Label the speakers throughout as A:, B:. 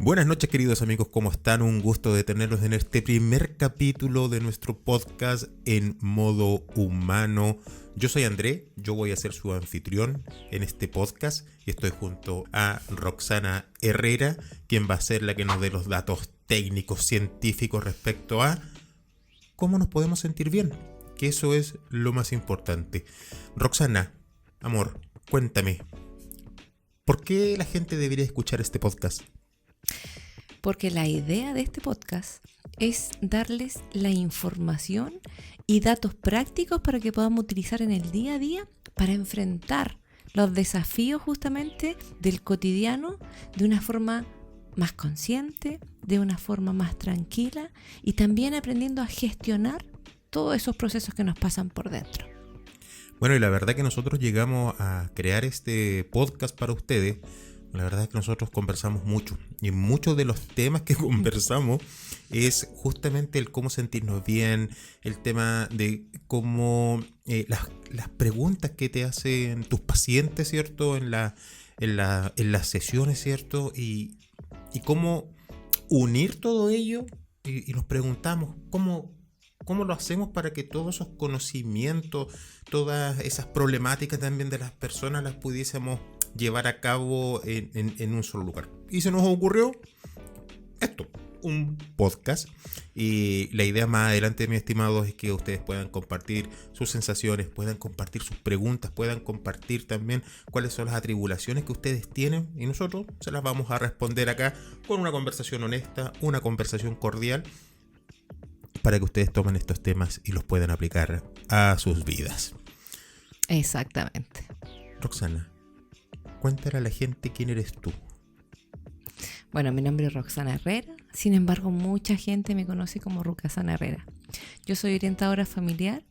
A: Buenas noches, queridos amigos, ¿cómo están? Un gusto de tenerlos en este primer capítulo de nuestro podcast en modo humano. Yo soy André, yo voy a ser su anfitrión en este podcast y estoy junto a Roxana Herrera, quien va a ser la que nos dé los datos técnicos, científicos respecto a cómo nos podemos sentir bien, que eso es lo más importante. Roxana, amor, cuéntame, ¿por qué la gente debería escuchar este podcast?
B: Porque la idea de este podcast es darles la información y datos prácticos para que podamos utilizar en el día a día para enfrentar los desafíos justamente del cotidiano de una forma más consciente, de una forma más tranquila y también aprendiendo a gestionar todos esos procesos que nos pasan por dentro.
A: Bueno, y la verdad que nosotros llegamos a crear este podcast para ustedes. La verdad es que nosotros conversamos mucho y muchos de los temas que conversamos es justamente el cómo sentirnos bien, el tema de cómo las preguntas que te hacen tus pacientes, ¿cierto? En las sesiones, ¿cierto? Y cómo unir todo ello y nos preguntamos cómo lo hacemos para que todos esos conocimientos, todas esas problemáticas también de las personas las pudiésemos llevar a cabo en un solo lugar. Y se nos ocurrió esto, un podcast. Y la idea más adelante, mis estimados, es que ustedes puedan compartir sus sensaciones, puedan compartir sus preguntas, puedan compartir también cuáles son las atribulaciones que ustedes tienen. Y nosotros se las vamos a responder acá con una conversación honesta, una conversación cordial, para que ustedes tomen estos temas y los puedan aplicar a sus vidas.
B: Exactamente.
A: Roxana, cuéntale a la gente quién eres tú.
B: Bueno, mi nombre es Roxana Herrera, sin embargo mucha gente me conoce como Roxana Herrera. Yo soy orientadora familiar,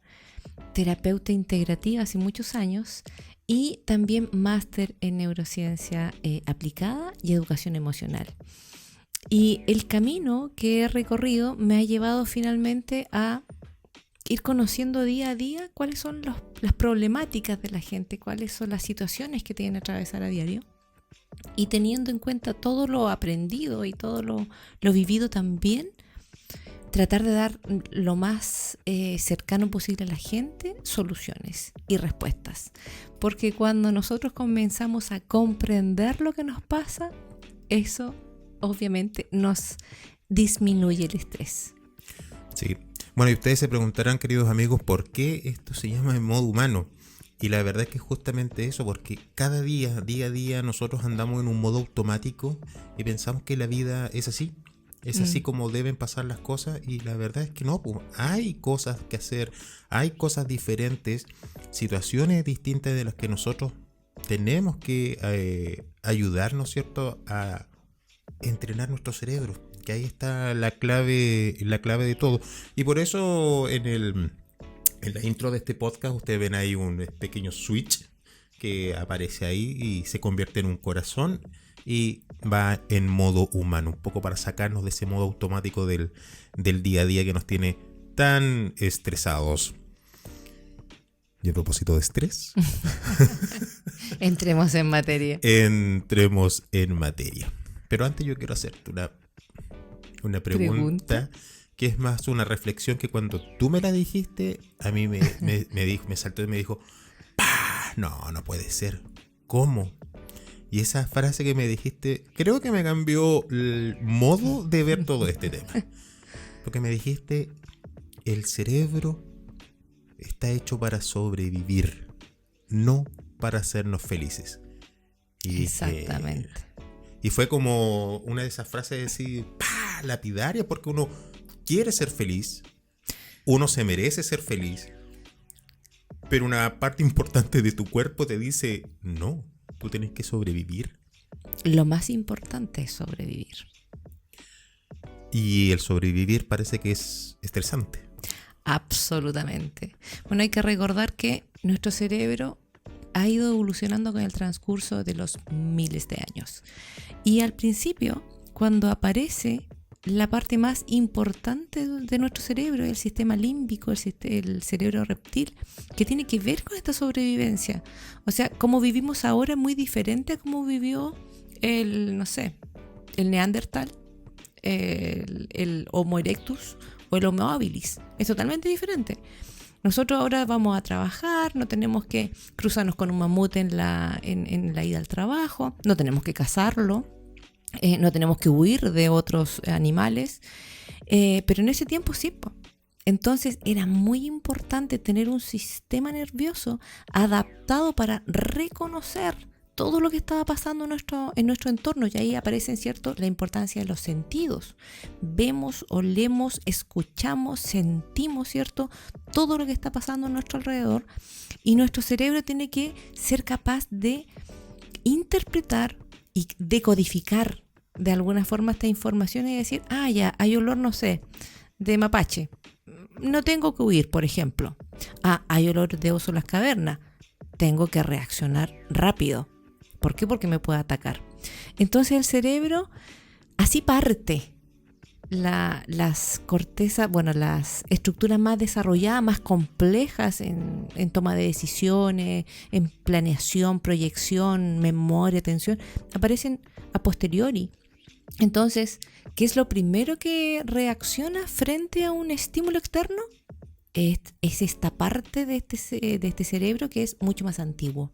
B: terapeuta integrativa hace muchos años y también máster en neurociencia aplicada y educación emocional. Y el camino que he recorrido me ha llevado finalmente a ir conociendo día a día cuáles son las problemáticas de la gente, cuáles son las situaciones que tienen que atravesar a diario. Y teniendo en cuenta todo lo aprendido y todo lo vivido también, tratar de dar lo más cercano posible a la gente soluciones y respuestas. Porque cuando nosotros comenzamos a comprender lo que nos pasa, eso obviamente nos disminuye el estrés.
A: Sí. Bueno, y ustedes se preguntarán, queridos amigos, ¿por qué esto se llama en modo humano? Y la verdad es que es justamente eso, porque cada día a día, nosotros andamos en un modo automático y pensamos que la vida es así como deben pasar las cosas, y la verdad es que no, pues, hay cosas que hacer, hay cosas diferentes, situaciones distintas de las que nosotros tenemos que ayudarnos, ¿cierto?, a entrenar nuestro cerebro, que ahí está la clave de todo. Y por eso en la intro de este podcast ustedes ven ahí un pequeño switch que aparece ahí y se convierte en un corazón y va en modo humano, un poco para sacarnos de ese modo automático del día a día que nos tiene tan estresados. Y a propósito de estrés,
B: Entremos en materia.
A: Entremos en materia. Pero antes yo quiero hacerte una pregunta que es más una reflexión que cuando tú me la dijiste, a mí me saltó y me dijo, ¡pah! No puede ser. ¿Cómo? Y esa frase que me dijiste, creo que me cambió el modo de ver todo este tema. Porque me dijiste, el cerebro está hecho para sobrevivir, no para hacernos felices. Y
B: exactamente.
A: Y fue como una de esas frases así, ¡pah!, lapidaria, porque uno quiere ser feliz, uno se merece ser feliz, pero una parte importante de tu cuerpo te dice, no, tú tienes que sobrevivir.
B: Lo más importante es sobrevivir.
A: Y el sobrevivir parece que es estresante.
B: Absolutamente. Bueno, hay que recordar que nuestro cerebro ha ido evolucionando con el transcurso de los miles de años. Y al principio, cuando aparece la parte más importante de nuestro cerebro, el sistema límbico, el cerebro reptil, que tiene que ver con esta sobrevivencia. O sea, cómo vivimos ahora es muy diferente a cómo vivió el Neandertal, el Homo erectus o el Homo habilis. Es totalmente diferente. Nosotros ahora vamos a trabajar, no tenemos que cruzarnos con un mamut en la ida al trabajo, no tenemos que cazarlo, no tenemos que huir de otros animales, pero en ese tiempo sí. Entonces era muy importante tener un sistema nervioso adaptado para reconocer todo lo que estaba pasando en nuestro entorno, y ahí aparece, ¿cierto?, la importancia de los sentidos. Vemos, olemos, escuchamos, sentimos, ¿cierto?, todo lo que está pasando a nuestro alrededor, y nuestro cerebro tiene que ser capaz de interpretar y decodificar de alguna forma esta información y decir, ya, hay olor, no sé, de mapache. No tengo que huir, por ejemplo. Hay olor de oso en las cavernas. Tengo que reaccionar rápido. ¿Por qué? Porque me puede atacar. Entonces el cerebro así parte las cortezas, las estructuras más desarrolladas, más complejas en toma de decisiones, en planeación, proyección, memoria, atención, aparecen a posteriori. Entonces, ¿qué es lo primero que reacciona frente a un estímulo externo? Es esta parte de este cerebro que es mucho más antiguo.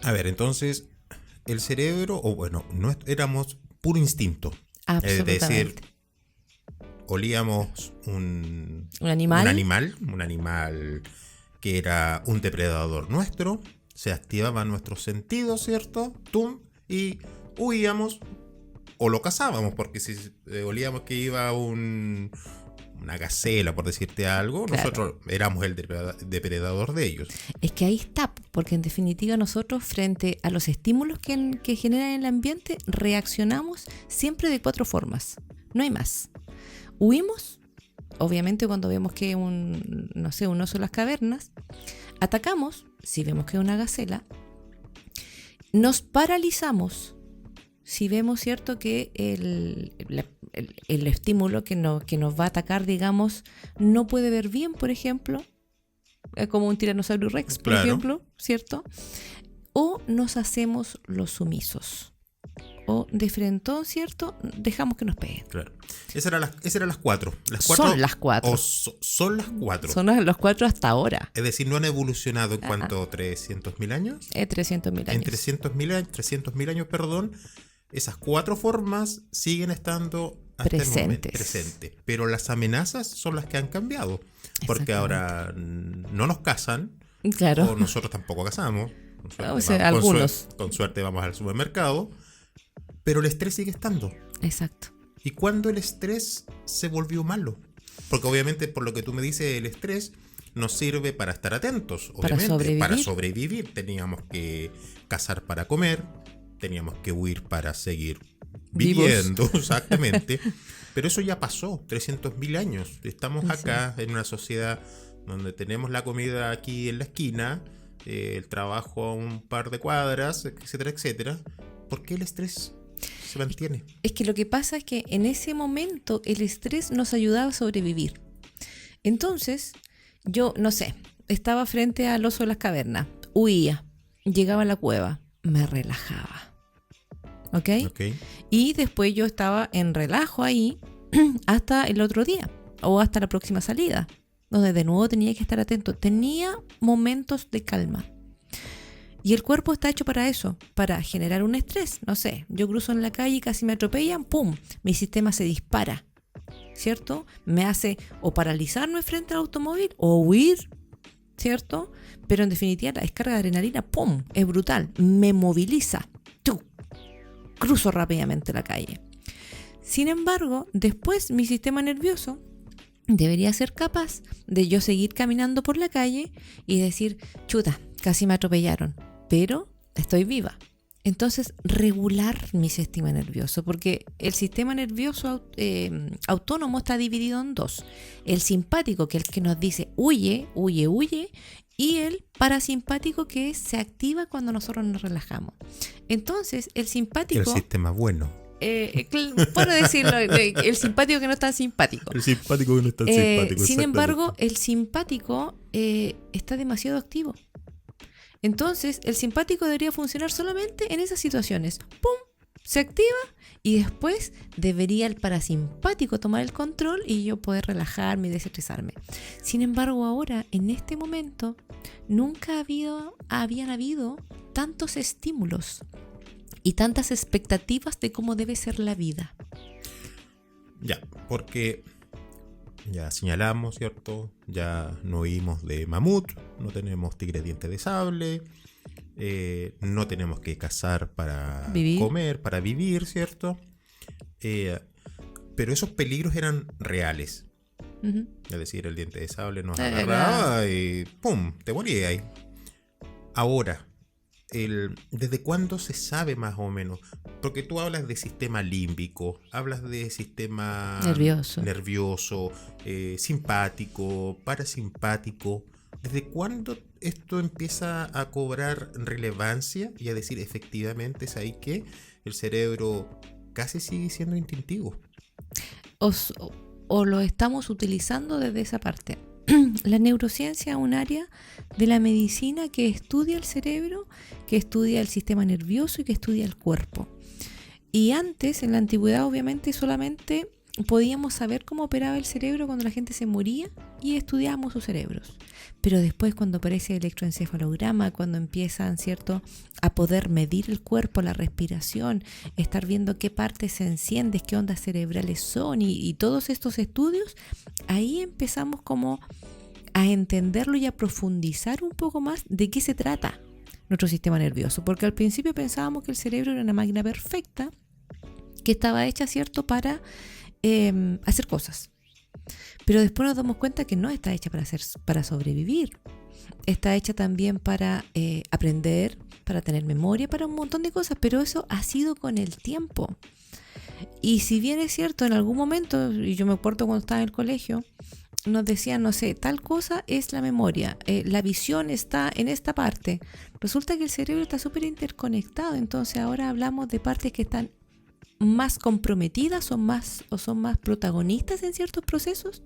A: A ver, entonces, el cerebro, no éramos puro instinto.
B: Absolutamente.
A: Es decir, olíamos un animal que era un depredador nuestro, se activaban nuestros sentidos, ¿cierto? ¡Tum! Y huíamos o lo cazábamos, porque si olíamos que iba una gacela, por decirte algo, claro, nosotros éramos el depredador de ellos.
B: Es que ahí está, porque en definitiva nosotros frente a los estímulos que generan en el ambiente reaccionamos siempre de 4 formas, no hay más. Huimos, obviamente cuando vemos que un oso en las cavernas. Atacamos, si vemos que es una gacela. Nos paralizamos si vemos, ¿cierto?, que el estímulo que nos va a atacar, digamos, no puede ver bien, por ejemplo, como un tiranosaurio rex, por ejemplo, ¿cierto? O nos hacemos los sumisos. O de frentón, ¿cierto?, dejamos que nos peguen.
A: Claro. Esas eran las 4.
B: Son las 4.
A: Son las 4.
B: Son los 4 hasta ahora.
A: Es decir, no han evolucionado en cuanto a 300.000 años.
B: 300.000 años.
A: En 300.000 años, esas 4 formas siguen estando hasta el momento presentes. Pero las amenazas son las que han cambiado. Porque ahora no nos cazan.
B: Claro.
A: O nosotros tampoco cazamos. Con suerte vamos al supermercado. Pero el estrés sigue estando.
B: Exacto.
A: ¿Y cuándo el estrés se volvió malo? Porque obviamente, por lo que tú me dices, el estrés nos sirve para estar atentos. Obviamente, para sobrevivir. Teníamos que cazar para comer. Teníamos que huir para seguir viviendo. Vivos. Exactamente. Pero eso ya pasó, 300.000 años. Estamos acá en una sociedad donde tenemos la comida aquí en la esquina, el trabajo a un par de cuadras, etcétera, etcétera. ¿Por qué el estrés se mantiene?
B: Es que lo que pasa es que en ese momento el estrés nos ayudaba a sobrevivir. Entonces, yo, no sé, estaba frente al oso de las cavernas, huía, llegaba a la cueva, me relajaba. ¿Ok? Y después yo estaba en relajo ahí hasta el otro día o hasta la próxima salida, donde de nuevo tenía que estar atento. Tenía momentos de calma. Y el cuerpo está hecho para eso, para generar un estrés. No sé, yo cruzo en la calle y casi me atropellan, ¡pum! Mi sistema se dispara, ¿cierto? Me hace o paralizarme frente al automóvil o huir, ¿cierto? Pero en definitiva la descarga de adrenalina, ¡pum!, es brutal, me moviliza. Cruzo rápidamente la calle. Sin embargo, después mi sistema nervioso debería ser capaz de yo seguir caminando por la calle y decir, chuta, casi me atropellaron, pero estoy viva. Entonces, regular mi sistema nervioso, porque el sistema nervioso autónomo está dividido en 2. El simpático, que es el que nos dice huye, huye, huye, y el parasimpático, que se activa cuando nosotros nos relajamos. Entonces, el simpático...
A: El sistema bueno.
B: Por decirlo, el simpático que no es tan simpático.
A: El simpático que no es tan simpático.
B: Sin embargo, el simpático está demasiado activo. Entonces, el simpático debería funcionar solamente en esas situaciones. ¡Pum! se activa y después debería el parasimpático tomar el control y yo poder relajarme y desestresarme. Sin embargo, ahora, en este momento, nunca habían habido tantos estímulos y tantas expectativas de cómo debe ser la vida.
A: Ya, porque ya señalamos, ¿cierto? Ya no oímos de mamut, no tenemos tigre diente de sable, no tenemos que cazar para comer, para vivir, ¿cierto? Pero esos peligros eran reales.
B: Uh-huh.
A: Es decir, el diente de sable nos agarraba y ¡pum! Te morías ahí. Ahora, ¿desde cuándo se sabe más o menos? Porque tú hablas de sistema límbico, hablas de sistema nervioso, simpático, parasimpático. ¿Desde cuándo esto empieza a cobrar relevancia y a decir efectivamente es ahí que el cerebro casi sigue siendo instintivo?
B: O lo estamos utilizando desde esa parte. La neurociencia es un área de la medicina que estudia el cerebro, que estudia el sistema nervioso y que estudia el cuerpo. Y antes, en la antigüedad, obviamente, solamente podíamos saber cómo operaba el cerebro cuando la gente se moría y estudiábamos sus cerebros. Pero después, cuando aparece el electroencefalograma, cuando empiezan, ¿cierto?, a poder medir el cuerpo, la respiración, estar viendo qué partes se encienden, qué ondas cerebrales son y todos estos estudios, ahí empezamos como a entenderlo y a profundizar un poco más de qué se trata nuestro sistema nervioso. Porque al principio pensábamos que el cerebro era una máquina perfecta que estaba hecha, ¿cierto?, para hacer cosas. Pero después nos damos cuenta que no está hecha para sobrevivir. Está hecha también para aprender, para tener memoria, para un montón de cosas, pero eso ha sido con el tiempo. Y si bien es cierto, en algún momento, y yo me acuerdo cuando estaba en el colegio, nos decían, no sé, tal cosa es la memoria, la visión está en esta parte. Resulta que el cerebro está súper interconectado, entonces ahora hablamos de partes que están más comprometidas son más protagonistas en ciertos procesos,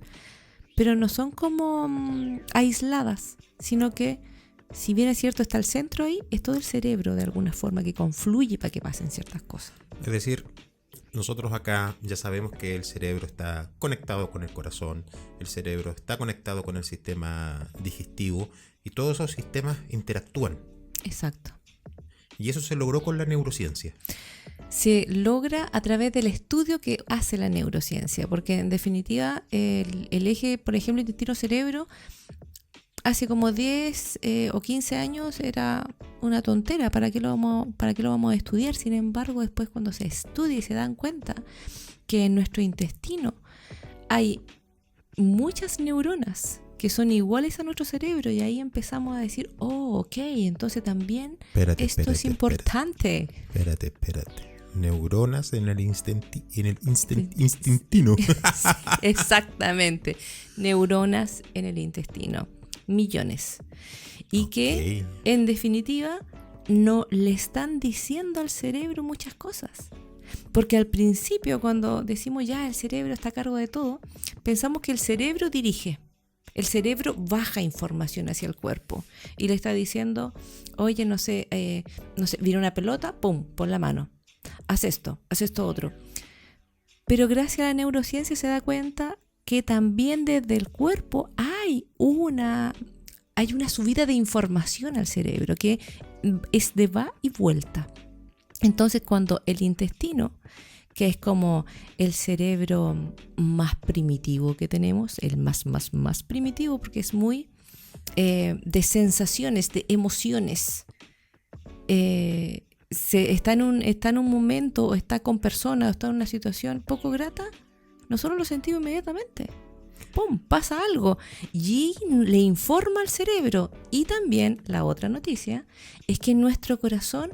B: pero no son como aisladas, sino que si bien es cierto está el centro ahí, es todo el cerebro de alguna forma que confluye para que pasen ciertas cosas.
A: Es decir, nosotros acá ya sabemos que el cerebro está conectado con el corazón, el cerebro está conectado con el sistema digestivo y todos esos sistemas interactúan.
B: Exacto.
A: Y eso se logró con la neurociencia.
B: Se logra a través del estudio que hace la neurociencia, porque en definitiva el eje, por ejemplo, intestino-cerebro, hace como 10 o 15 años era una tontera, ¿para qué lo vamos a estudiar? Sin embargo, después cuando se estudia y se dan cuenta que en nuestro intestino hay muchas neuronas que son iguales a nuestro cerebro y ahí empezamos a decir, ok, entonces también esto es importante.
A: Espérate. Neuronas en el intestino.
B: Exactamente, neuronas en el intestino, millones. Y que en definitiva no le están diciendo al cerebro muchas cosas. Porque al principio cuando decimos ya el cerebro está a cargo de todo, pensamos que el cerebro dirige. El cerebro baja información hacia el cuerpo y le está diciendo, oye, no sé, viene una pelota, pum, pon la mano. Haz esto otro. Pero gracias a la neurociencia se da cuenta que también desde el cuerpo hay una subida de información al cerebro que es de va y vuelta. Entonces cuando el intestino, que es como el cerebro más primitivo que tenemos, el más primitivo porque es muy de sensaciones, de emociones, está en un momento o está con personas o está en una situación poco grata, nosotros lo sentimos inmediatamente. ¡Pum! Pasa algo y le informa al cerebro. Y también la otra noticia es que en nuestro corazón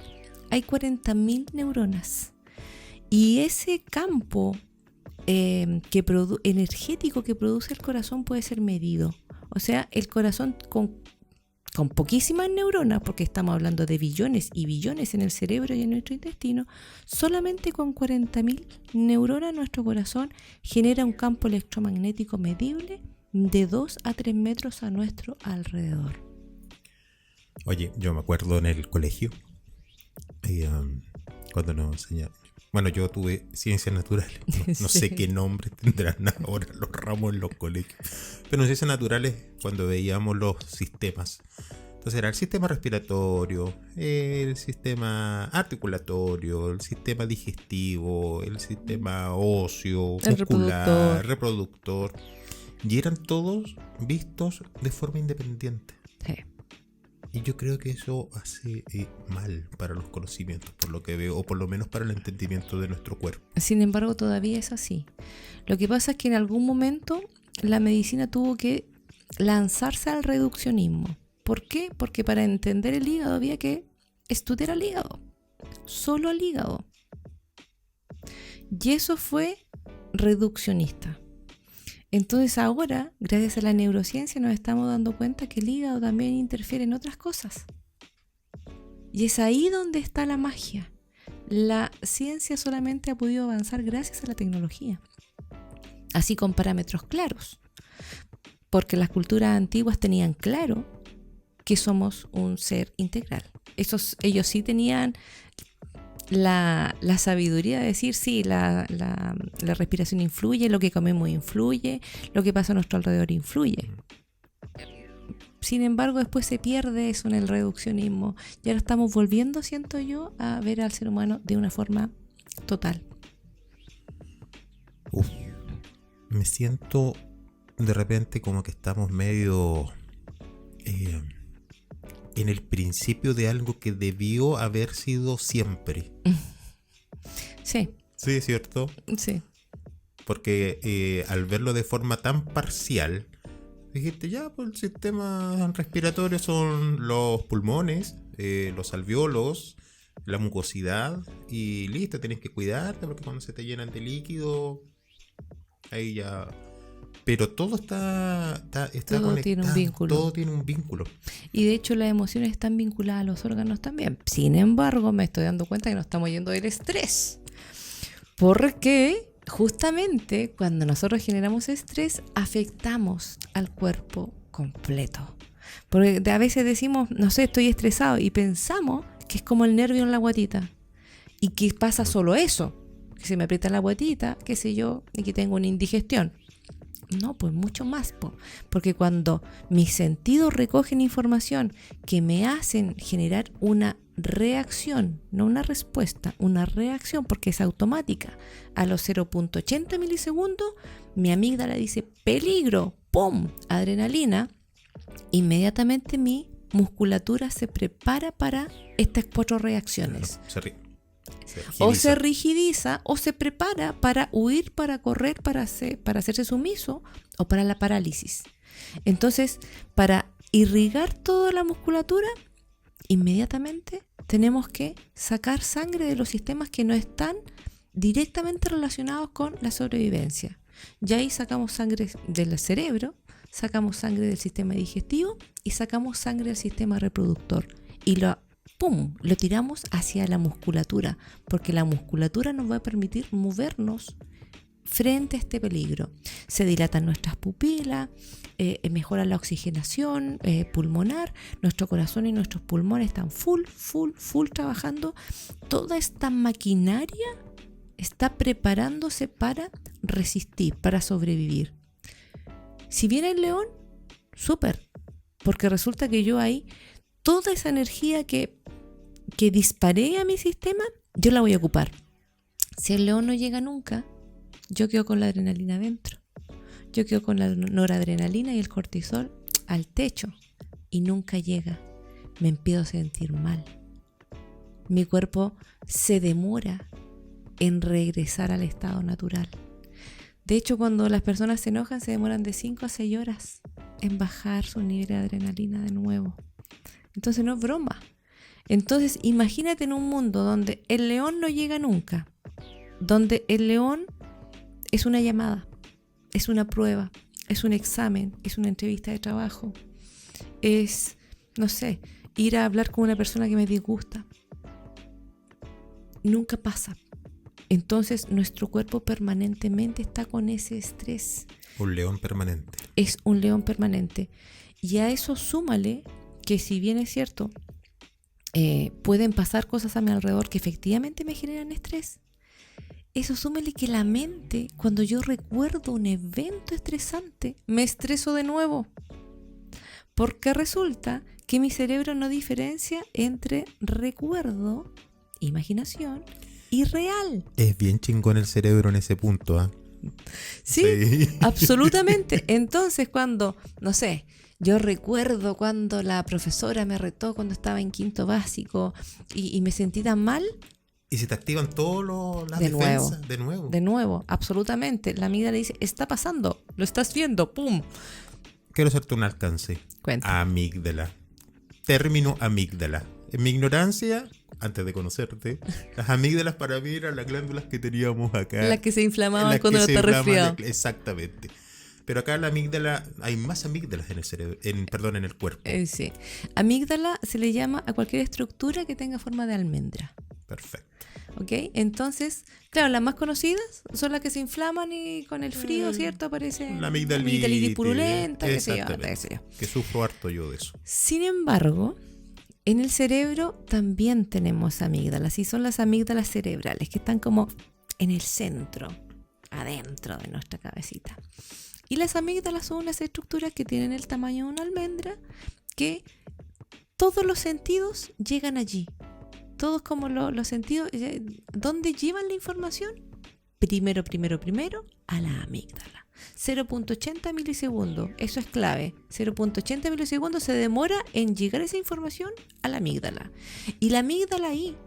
B: hay 40.000 neuronas. Y ese campo energético que produce el corazón puede ser medido. O sea, el corazón con poquísimas neuronas, porque estamos hablando de billones y billones en el cerebro y en nuestro intestino, solamente con 40.000 neuronas nuestro corazón genera un campo electromagnético medible de 2 a 3 metros a nuestro alrededor.
A: Oye, yo me acuerdo en el colegio, cuando nos enseñaron, Bueno, yo tuve ciencias naturales. No sé
B: Sí.
A: qué nombre tendrán ahora los ramos en los colegios. Pero en ciencias naturales, cuando veíamos los sistemas. Entonces era el sistema respiratorio, el sistema articulatorio, el sistema digestivo, el sistema óseo,
B: El
A: muscular, reproductor. Y eran todos vistos de forma independiente.
B: Sí.
A: Y yo creo que eso hace mal para los conocimientos, por lo que veo, o por lo menos para el entendimiento de nuestro cuerpo.
B: Sin embargo, todavía es así. Lo que pasa es que en algún momento la medicina tuvo que lanzarse al reduccionismo. ¿Por qué? Porque para entender el hígado había que estudiar al hígado, solo al hígado. Y eso fue reduccionista. Entonces ahora, gracias a la neurociencia, nos estamos dando cuenta que el hígado también interfiere en otras cosas. Y es ahí donde está la magia. La ciencia solamente ha podido avanzar gracias a la tecnología. Así con parámetros claros. Porque las culturas antiguas tenían claro que somos un ser integral. Ellos sí tenían la sabiduría de decir, sí, la respiración influye, lo que comemos influye, lo que pasa a nuestro alrededor influye. Sin embargo, después se pierde eso en el reduccionismo. Y ahora estamos volviendo, siento yo, a ver al ser humano de una forma total.
A: Me siento de repente como que estamos medio en el principio de algo que debió haber sido siempre.
B: Sí,
A: Sí, es cierto.
B: sí.
A: Porque al verlo de forma tan parcial, dijiste, ya, pues el sistema respiratorio son los pulmones, los alvéolos, la mucosidad, y listo, tienes que cuidarte porque cuando se te llenan de líquido, ahí ya... Pero todo está
B: Todo
A: conectado,
B: tiene un vínculo.
A: todo tiene un vínculo.
B: Y de hecho las emociones están vinculadas a los órganos también. Sin embargo, me estoy dando cuenta que nos estamos yendo del estrés. Porque justamente cuando nosotros generamos estrés, afectamos al cuerpo completo. Porque a veces decimos, no sé, estoy estresado, y pensamos que es como el nervio en la guatita. Y que pasa solo eso. Que se me aprieta la guatita, qué sé yo, y que tengo una indigestión. No, pues mucho más, porque cuando mis sentidos recogen información que me hacen generar una reacción, no una respuesta, una reacción, porque es automática, a los 0.80 milisegundos, mi amígdala dice peligro, ¡pum!, adrenalina, inmediatamente mi musculatura se prepara para estas 4 reacciones. O se rigidiza o se prepara para huir, para correr, para hacerse sumiso o para la parálisis. Entonces, para irrigar toda la musculatura, inmediatamente tenemos que sacar sangre de los sistemas que no están directamente relacionados con la sobrevivencia. Y ahí sacamos sangre del cerebro, sacamos sangre del sistema digestivo y sacamos sangre del sistema reproductor. Y lo tiramos hacia la musculatura, porque la musculatura nos va a permitir movernos frente a este peligro. Se dilatan nuestras pupilas, mejora la oxigenación pulmonar, nuestro corazón y nuestros pulmones están full trabajando. Toda esta maquinaria está preparándose para resistir, para sobrevivir. Si viene el león, súper, porque resulta que yo ahí, toda esa energía que disparé a mi sistema, yo la voy a ocupar. Si el león no llega nunca, yo quedo con la adrenalina adentro. Yo quedo con la noradrenalina y el cortisol al techo y nunca llega. Me empiezo a sentir mal. Mi cuerpo se demora en regresar al estado natural. De hecho, cuando las personas se enojan, se demoran de 5 a 6 horas en bajar su nivel de adrenalina de nuevo. Entonces no es broma. Entonces imagínate en un mundo donde el león no llega nunca, donde el león es una llamada, es una prueba, es un examen, es una entrevista de trabajo, es, no sé, ir a hablar con una persona que me disgusta. Nunca pasa. Entonces nuestro cuerpo permanentemente está con ese estrés.
A: Un león permanente.
B: Es un león permanente. Y a eso súmale que, si bien es cierto, pueden pasar cosas a mi alrededor que efectivamente me generan estrés, eso súmele que la mente, cuando yo recuerdo un evento estresante, me estreso de nuevo. Porque resulta que mi cerebro no diferencia entre recuerdo, imaginación y real.
A: Es bien chingón el cerebro en ese punto, ¿ah?
B: Sí, absolutamente. Entonces cuando, no sé, yo recuerdo cuando la profesora me retó cuando estaba en quinto básico y me sentí tan mal.
A: Y se te activan todas las
B: De nuevo.
A: defensas de nuevo.
B: De nuevo, absolutamente. La amígdala dice, está pasando, lo estás viendo, ¡pum!
A: Quiero hacerte un alcance.
B: Cuenta.
A: Amígdala. Término amígdala. En mi ignorancia, antes de conocerte, las amígdalas para mí eran las glándulas que teníamos acá.
B: La que se inflamaban
A: las
B: cuando
A: que
B: no
A: se
B: está
A: inflaman,
B: resfriado.
A: Exactamente. Pero acá la amígdala, hay más amígdalas en el cerebro, en el cuerpo.
B: Sí. Amígdala se le llama a cualquier estructura que tenga forma de almendra.
A: Perfecto.
B: ¿Ok? Entonces, claro, las más conocidas son las que se inflaman y con el frío, ¿cierto? Aparece
A: La amigdalitis
B: purulenta, qué sé yo,
A: exactamente.
B: qué sé yo.
A: Que sufro harto yo de eso.
B: Sin embargo, en el cerebro también tenemos amígdalas y son las amígdalas cerebrales que están como en el centro, adentro de nuestra cabecita. Y las amígdalas son unas estructuras que tienen el tamaño de una almendra que todos los sentidos llegan allí. Todos como los sentidos, ¿dónde llevan la información? Primero, a la amígdala. 0.80 milisegundos, eso es clave. 0.80 milisegundos se demora en llegar esa información a la amígdala. Y la amígdala ahí,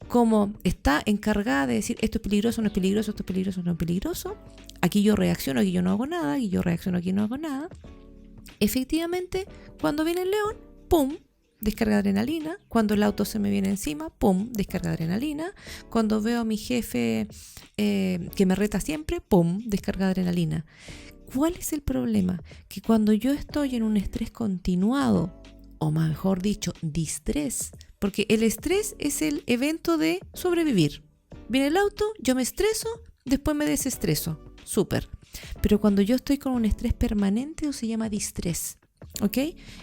B: como está encargada de decir esto es peligroso, no es peligroso, esto es peligroso, no es peligroso, aquí yo reacciono, aquí yo no hago nada, aquí yo reacciono, aquí no hago nada. Efectivamente, cuando viene el león, ¡pum!, descarga adrenalina. Cuando el auto se me viene encima, ¡pum!, descarga adrenalina. Cuando veo a mi jefe que me reta siempre, ¡pum!, descarga adrenalina. ¿Cuál es el problema? Que cuando yo estoy en un estrés continuado, o mejor dicho, distrés, porque el estrés es el evento de sobrevivir. Viene el auto, yo me estreso, después me desestreso. Súper. Pero cuando yo estoy con un estrés permanente, eso se llama distrés. ¿Ok?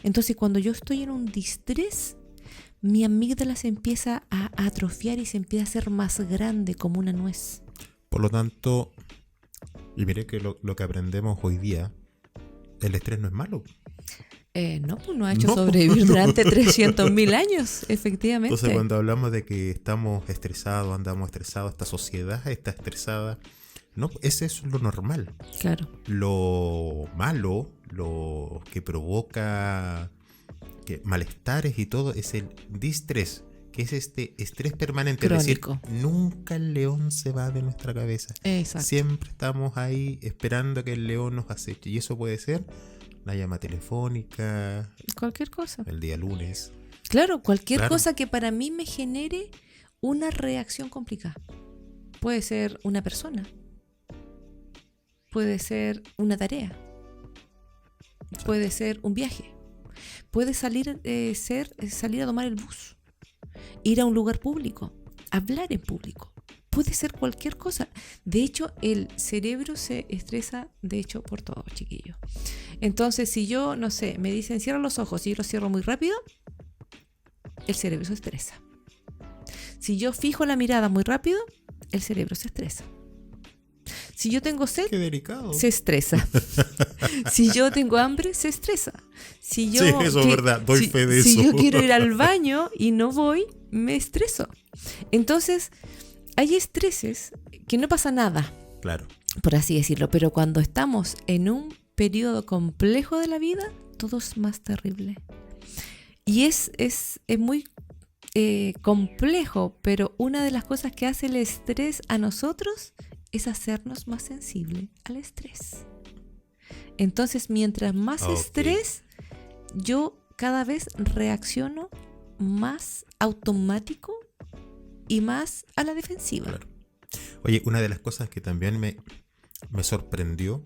B: Entonces cuando yo estoy en un distrés, mi amígdala se empieza a atrofiar y se empieza a hacer más grande como una nuez.
A: Por lo tanto, y mire que lo que aprendemos hoy día, el estrés no es malo.
B: No, pues nos ha hecho sobrevivir durante 300.000 años, efectivamente.
A: Entonces cuando hablamos de que estamos estresados, andamos estresados, esta sociedad está estresada, no, ese es lo normal.
B: Claro.
A: Lo malo, lo que provoca malestares y todo es el distrés, que es este estrés permanente.
B: Crónico.
A: Es decir, nunca el león se va de nuestra cabeza.
B: Exacto.
A: Siempre estamos ahí esperando a que el león nos aceche. Y eso puede ser la llama telefónica,
B: Cualquier cosa.
A: el día lunes.
B: Claro, cualquier
A: Claro.
B: cosa que para mí me genere una reacción complicada. Puede ser una persona. Puede ser una tarea. Puede ser un viaje. Puede salir a tomar el bus. Ir a un lugar público. Hablar en público. Puede ser cualquier cosa. De hecho, el cerebro se estresa, de hecho, por todo, chiquillo. Entonces, si yo, no sé, me dicen cierra los ojos y yo los cierro muy rápido, el cerebro se estresa. Si yo fijo la mirada muy rápido, el cerebro se estresa. Si yo tengo sed,
A: Qué delicado.
B: se estresa. Si yo tengo hambre, se estresa. Si yo,
A: Sí, eso es verdad, doy fe de
B: si
A: eso.
B: yo quiero ir al baño y no voy, me estreso. Entonces, hay estreses que no pasa nada,
A: Claro.
B: por así decirlo, pero cuando estamos en un periodo complejo de la vida, todo es más terrible. Y es muy complejo, pero una de las cosas que hace el estrés a nosotros es hacernos más sensibles al estrés. Entonces, mientras más estrés, yo cada vez reacciono más automático y más a la defensiva.
A: Claro. Oye, una de las cosas que también me sorprendió,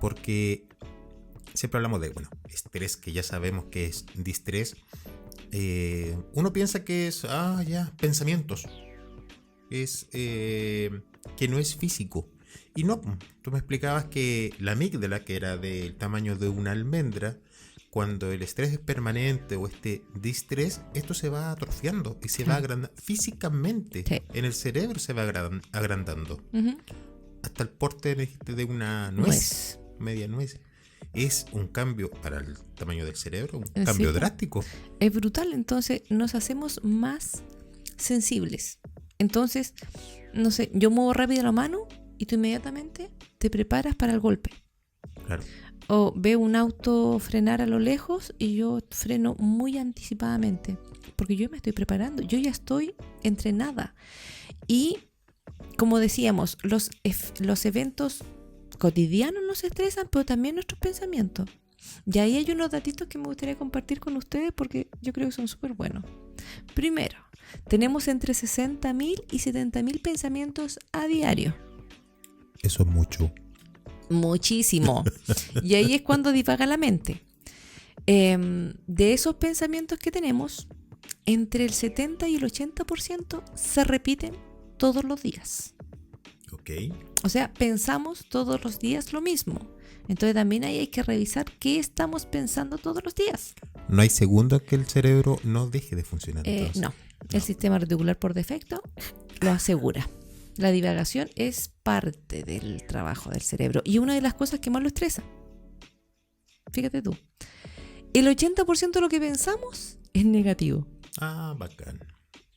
A: porque siempre hablamos de, estrés, que ya sabemos que es distrés. Uno piensa que es, pensamientos. Es que no es físico. Y no, tú me explicabas que la amígdala, que era del tamaño de una almendra, cuando el estrés es permanente o este distrés, esto se va atrofiando y se va agrandando físicamente.
B: Sí.
A: En el cerebro se va agrandando.
B: Ujú.
A: Hasta el porte de una nuez, media nuez. Es un cambio para el tamaño del cerebro, un cambio drástico.
B: Es brutal, entonces nos hacemos más sensibles. Entonces, no sé, yo muevo rápido la mano y tú inmediatamente te preparas para el golpe.
A: Claro.
B: O veo un auto frenar a lo lejos y yo freno muy anticipadamente, porque yo me estoy preparando, yo ya estoy entrenada. Y como decíamos, los eventos cotidianos nos estresan, pero también nuestros pensamientos. Y ahí hay unos datitos que me gustaría compartir con ustedes porque yo creo que son súper buenos. Primero, tenemos entre 60.000 y 70.000 pensamientos a diario.
A: Eso es mucho.
B: Muchísimo. Y ahí es cuando divaga la mente. De esos pensamientos que tenemos, entre el 70 y el 80% se repiten todos los días.
A: Ok.
B: O sea, pensamos todos los días lo mismo. Entonces también ahí hay que revisar qué estamos pensando todos los días.
A: No hay segundo que el cerebro no deje de funcionar.
B: No, el sistema reticular por defecto lo asegura. La divagación es parte del trabajo del cerebro y una de las cosas que más lo estresa. Fíjate tú, el 80% de lo que pensamos es negativo.
A: Ah, bacán.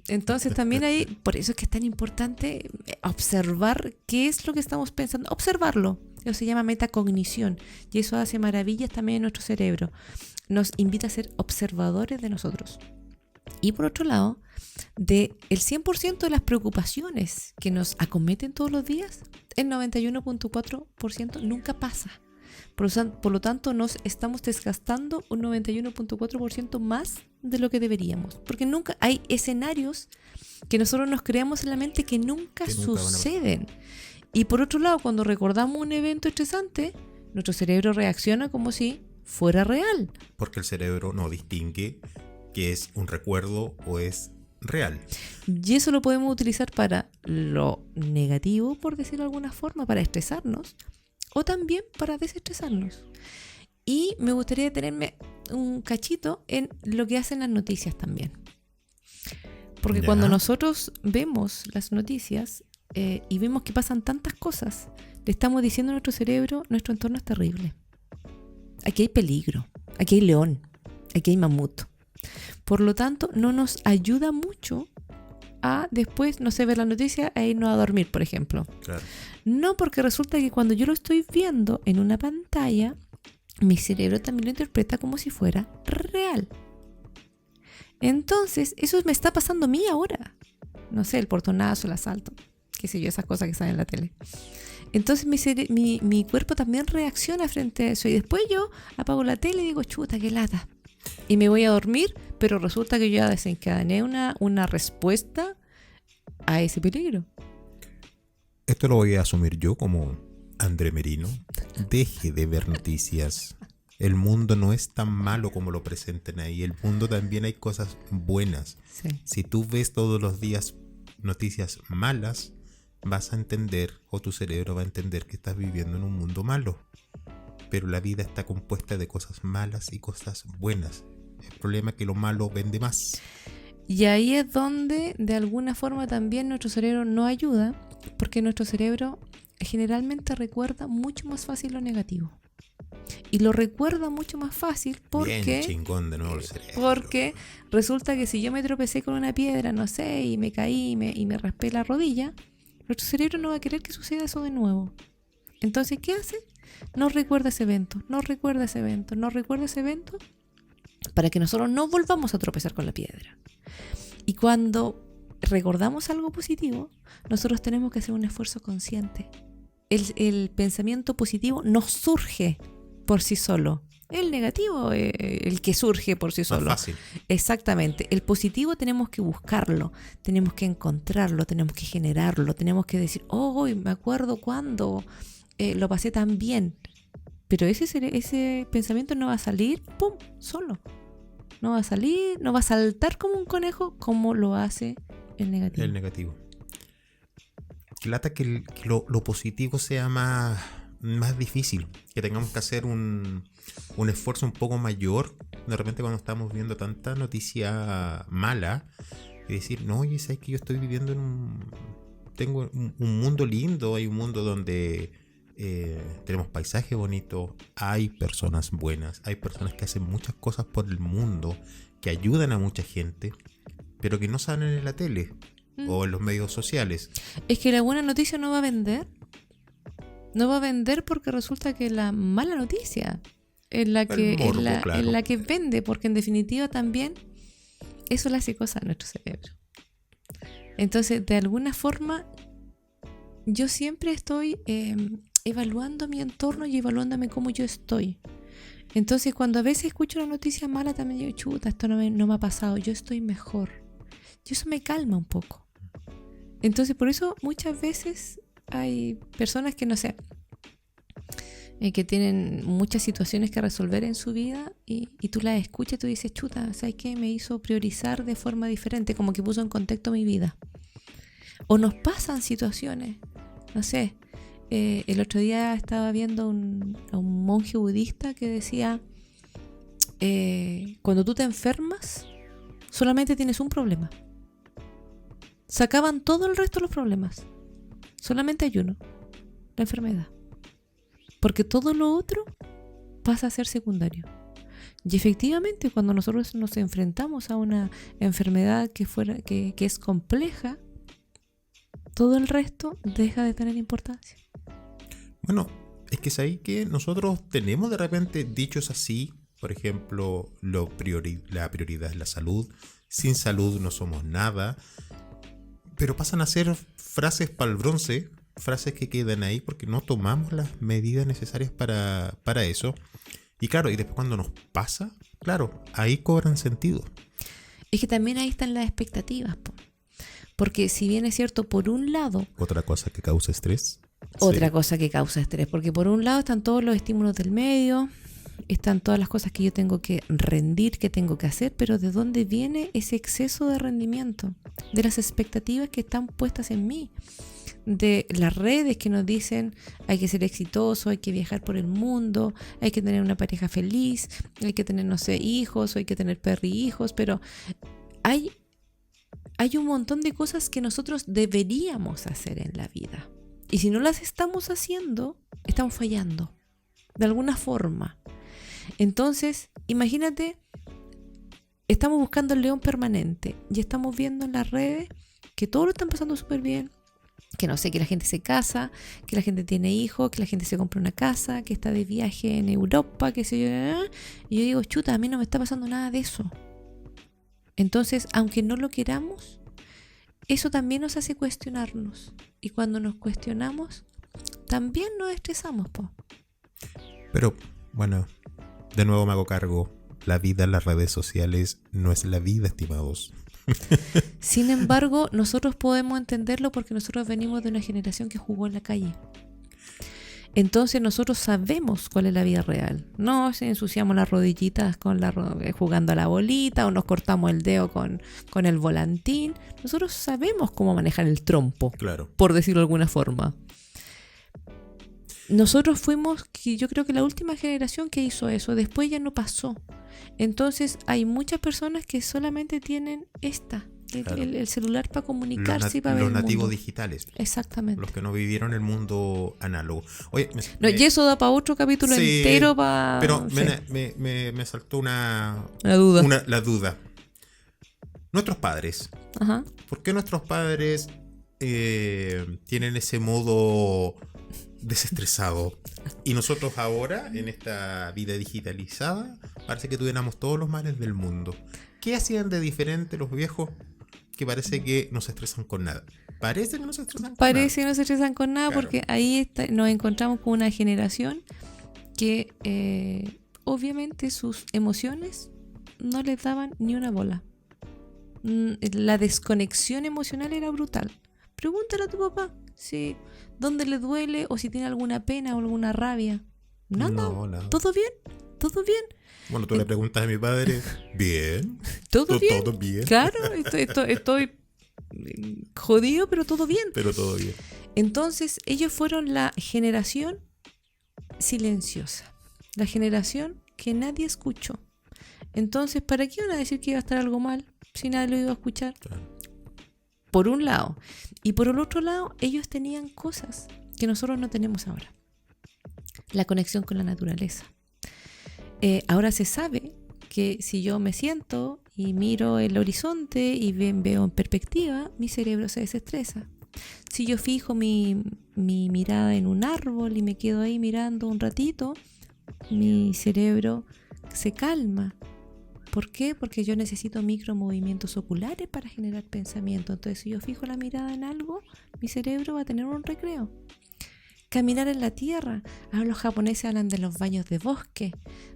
B: Entonces también ahí, por eso es que es tan importante observar qué es lo que estamos pensando, observarlo. Eso se llama metacognición y eso hace maravillas también en nuestro cerebro. Nos invita a ser observadores de nosotros. Y por otro lado, del 100% de las preocupaciones que nos acometen todos los días, el 91.4% nunca pasa. Por lo tanto, nos estamos desgastando un 91.4% más de lo que deberíamos. Porque nunca hay escenarios que nosotros nos creamos en la mente que nunca suceden. Y por otro lado, cuando recordamos un evento estresante, nuestro cerebro reacciona como si fuera real.
A: Porque el cerebro no distingue que es un recuerdo o es real.
B: Y eso lo podemos utilizar para lo negativo, por decirlo de alguna forma, para estresarnos, o también para desestresarnos. Y me gustaría detenerme un cachito en lo que hacen las noticias también. Porque cuando nosotros vemos las noticias y vemos que pasan tantas cosas, le estamos diciendo a nuestro cerebro, nuestro entorno es terrible. Aquí hay peligro, aquí hay león, aquí hay mamut. Por lo tanto, no nos ayuda mucho a después, no sé, ver la noticia e irnos a dormir, por ejemplo.
A: Claro.
B: No, porque resulta que cuando yo lo estoy viendo en una pantalla, mi cerebro también lo interpreta como si fuera real. Entonces, eso me está pasando a mí ahora. No sé, el portonazo, el asalto, qué sé yo, esas cosas que salen en la tele. Entonces mi cuerpo también reacciona frente a eso. Y después yo apago la tele y digo, chuta, qué lata. Y me voy a dormir, pero resulta que yo ya desencadené una respuesta a ese peligro.
A: Esto lo voy a asumir yo como André Merino. Deje de ver noticias. El mundo no es tan malo como lo presentan ahí. El mundo también hay cosas buenas.
B: Sí.
A: Si tú ves todos los días noticias malas, vas a entender, o tu cerebro va a entender que estás viviendo en un mundo malo. Pero la vida está compuesta de cosas malas y cosas buenas. El problema es que lo malo vende más.
B: Y ahí es donde de alguna forma también nuestro cerebro no ayuda, porque nuestro cerebro generalmente recuerda mucho más fácil lo negativo. Y lo recuerda mucho más fácil porque...
A: Bien chingón de nuevo el cerebro.
B: Porque resulta que si yo me tropecé con una piedra, no sé, y me caí y me raspé la rodilla, nuestro cerebro no va a querer que suceda eso de nuevo. Entonces, ¿qué hace? No recuerda ese evento, para que nosotros no volvamos a tropezar con la piedra. Y cuando recordamos algo positivo, nosotros tenemos que hacer un esfuerzo consciente. El pensamiento positivo no surge por sí solo. El negativo, el que surge por sí solo.
A: Más fácil.
B: Exactamente. El positivo tenemos que buscarlo, tenemos que encontrarlo, tenemos que generarlo, tenemos que decir, oh, me acuerdo cuando lo pasé tan bien. Pero ese pensamiento no va a salir, ¡pum!, solo. No va a salir, no va a saltar como un conejo como lo hace el negativo.
A: El negativo. Que lata que lo positivo sea más más difícil, que tengamos que hacer un esfuerzo un poco mayor de repente cuando estamos viendo tanta noticia mala y decir, no, oye, sabes que yo estoy viviendo tengo un mundo lindo, hay un mundo donde tenemos paisajes bonitos, hay personas buenas, hay personas que hacen muchas cosas por el mundo, que ayudan a mucha gente, pero que no salen en la tele o en los medios sociales.
B: Es que la buena noticia no va a vender. No va a vender porque resulta que la mala noticia es la que,
A: morbo, claro.
B: es la que vende, porque en definitiva también eso le hace cosas a nuestro cerebro. Entonces, de alguna forma, yo siempre estoy evaluando mi entorno y evaluándome cómo yo estoy. Entonces, cuando a veces escucho una noticia mala, también digo, chuta, esto no me ha pasado, yo estoy mejor. Y eso me calma un poco. Entonces, por eso muchas veces hay personas que, no sé, que tienen muchas situaciones que resolver en su vida y tú las escuchas y tú dices, chuta, ¿sabes qué? Me hizo priorizar de forma diferente, como que puso en contexto mi vida. O nos pasan situaciones, no sé, el otro día estaba viendo a un monje budista que decía, cuando tú te enfermas, solamente tienes un problema. Sacaban todo el resto de los problemas. Solamente hay uno, la enfermedad. Porque todo lo otro pasa a ser secundario. Y efectivamente, cuando nosotros nos enfrentamos a una enfermedad que es compleja, todo el resto deja de tener importancia.
A: Bueno, es que es ahí que nosotros tenemos de repente dichos así. Por ejemplo, la prioridad es la salud. Sin salud no somos nada. Pero pasan a ser frases para el bronce, frases que quedan ahí porque no tomamos las medidas necesarias para eso. Y claro, y después cuando nos pasa, claro, ahí cobran sentido.
B: Es que también ahí están las expectativas, porque si bien es cierto, por un lado...
A: Otra cosa que causa estrés.
B: Otra cosa que causa estrés, porque por un lado están todos los estímulos del medio, están todas las cosas que yo tengo que rendir, que tengo que hacer, pero ¿de dónde viene ese exceso de rendimiento? De las expectativas que están puestas en mí, de las redes que nos dicen hay que ser exitoso, hay que viajar por el mundo, hay que tener una pareja feliz, hay que tener, no sé, hijos, o hay que tener hijos, pero hay un montón de cosas que nosotros deberíamos hacer en la vida. Y si no las estamos haciendo, estamos fallando, de alguna forma. Entonces, imagínate, estamos buscando el león permanente y estamos viendo en las redes que todo lo están pasando súper bien, que no sé, que la gente se casa, que la gente tiene hijos, que la gente se compra una casa, que está de viaje en Europa, que sé yo. Y yo digo, chuta, a mí no me está pasando nada de eso. Entonces, aunque no lo queramos, eso también nos hace cuestionarnos. Y cuando nos cuestionamos, también nos estresamos, po.
A: Pero, bueno, de nuevo me hago cargo. La vida en las redes sociales no es la vida, estimados.
B: Sin embargo, nosotros podemos entenderlo porque nosotros venimos de una generación que jugó en la calle. Entonces nosotros sabemos cuál es la vida real. No si ensuciamos las rodillitas jugando a la bolita o nos cortamos el dedo con el volantín. Nosotros sabemos cómo manejar el trompo,
A: claro,
B: por decirlo de alguna forma. Nosotros fuimos, yo creo que la última generación que hizo eso. Después ya no pasó. Entonces hay muchas personas que solamente tienen el celular para comunicarse y para ver
A: los
B: el mundo.
A: nativos digitales.
B: Exactamente.
A: Los que no vivieron el mundo análogo. Oye,
B: y eso da para otro capítulo entero.
A: Pero me saltó la duda. Nuestros padres.
B: Ajá.
A: ¿Por qué nuestros padres tienen ese modo desestresado? Y nosotros ahora, en esta vida digitalizada, parece que tuviéramos todos los males del mundo. ¿Qué hacían de diferente los viejos que parece que no se estresan con nada? Parece que no se estresan con nada.
B: Claro. Porque ahí nos encontramos con una generación que obviamente sus emociones no les daban ni una bola. La desconexión emocional era brutal. Pregúntale a tu papá si dónde le duele o si tiene alguna pena o alguna rabia. Nada.
A: No.
B: ¿Todo bien?
A: Bueno, tú le preguntas a mi padre, bien.
B: ¿Todo bien?
A: Todo bien.
B: Claro, estoy jodido, pero todo bien.
A: Pero todo bien.
B: Entonces, ellos fueron la generación silenciosa. La generación que nadie escuchó. Entonces, ¿para qué van a decir que iba a estar algo mal si nadie lo iba a escuchar?
A: Claro.
B: Por un lado. Y por el otro lado, ellos tenían cosas que nosotros no tenemos ahora. La conexión con la naturaleza. Ahora se sabe que si yo me siento y miro el horizonte y veo en perspectiva, mi cerebro se desestresa. Si yo fijo mi mirada en un árbol y me quedo ahí mirando un ratito, mi cerebro se calma. ¿Por qué? Porque yo necesito micromovimientos oculares para generar pensamiento. Entonces, si yo fijo la mirada en algo, mi cerebro va a tener un recreo. Caminar en la tierra. Ahora los japoneses hablan de los baños de bosque,